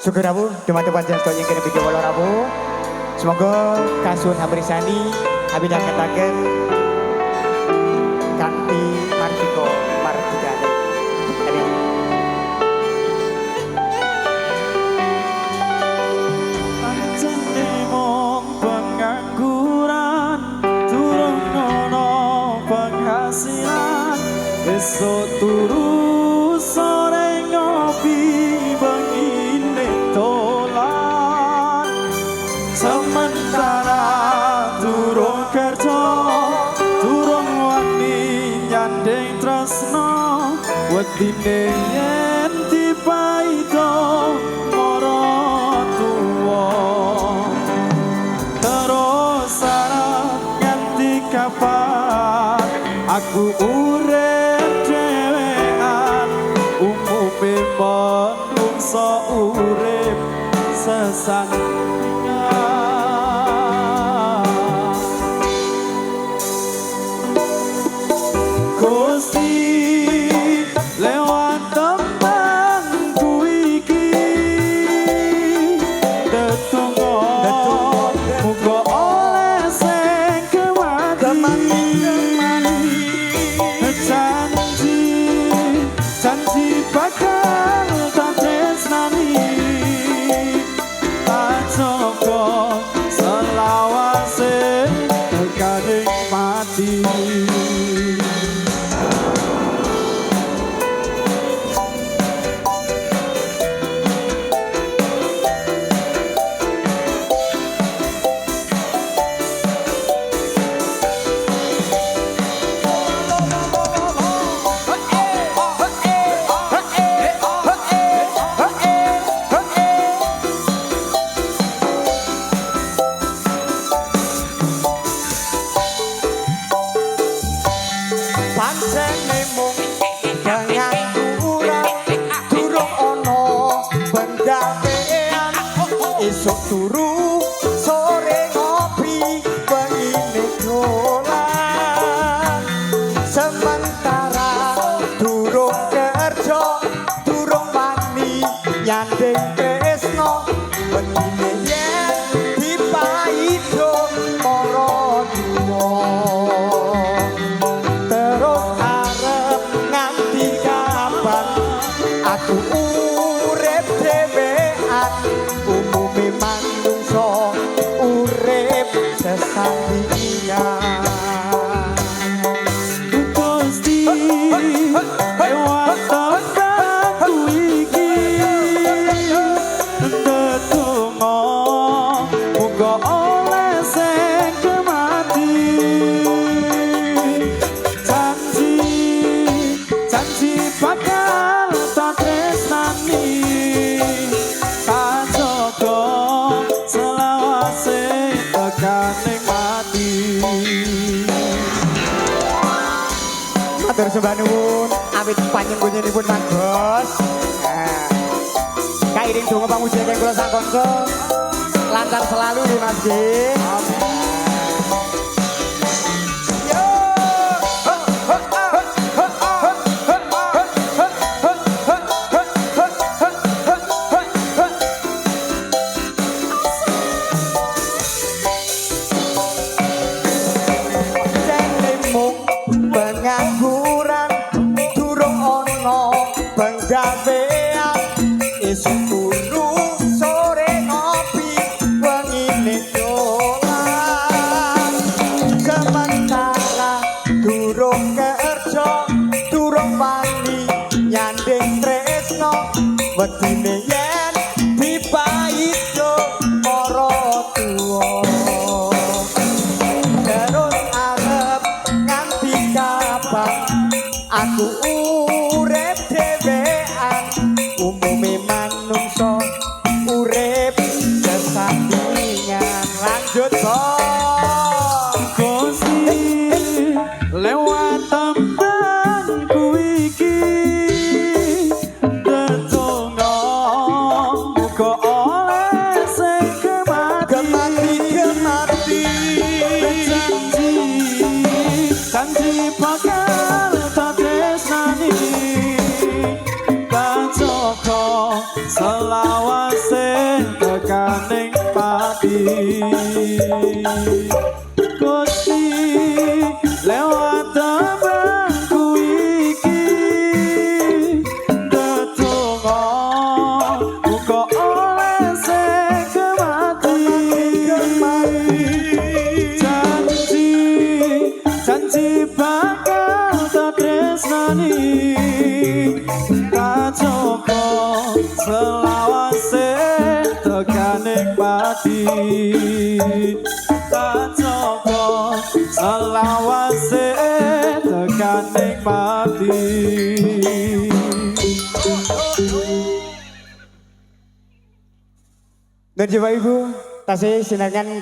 Syukur Rabu, teman-teman jangan yang kena video walau Rabu. Semoga kasuan Habrisani, Habidah katakan kanti Martiko Martikane. Amin. Pancene mong pengangguran, turun ono penghasilan, esok turu sore ngopi begini tolan. Sementara turun kerja, turun wani nyandeng tresno, wedine yen dipaido mara tuwa. Terus arep nganti kapan aku urip dhewean, umume menungso urip sesandingan. Gusti lewat temanku iki tetunggo muga oleh sing kemati. Janji bakal tak tresnani, tak coba selawase tekaning mati. Pancene mung pengangguran, durung ono penggawean, esok turu sore ngopi begini dolan. Sementara durung kerja, durung wani nyandeng tresno, begini yen dipaido mara tuwa. Aku urip dhewean, umume manungsa urip sesandingan. Gusti lewat temanku iki tetunggo muga oleh sing kemati. Janji bakal tak tresnani, tak jogo selawase tekaning mati. Matur sembah nuwun, awit panjenenganipun Mas Bos. Nah, kairing donga pamujian kang kula sakonco lancar selalu nggih Mas nggih. Pengangguran durung ono penggawean, esuk turu sore ngopi wengine dolan. Sementara durung kerja, durung wani nyandeng tresno, wedine yen dipaido mara tuwa. Aku urip dhewean, umume manungsa urip sesandingan. Lanjut Bos. Gusti lewat temanku iki tetunggo muga oleh sing kemati. Janji bakal tak tresnani, tak coba selawase tekaning pati Gusti lewat tembangku iki ndedonga muga oleh sing kemati janji bakal tak tresnani tak coba selawase tekaning pati tak coba selawase tekaning pati Dan Bapak Ibu, tasih sinarkan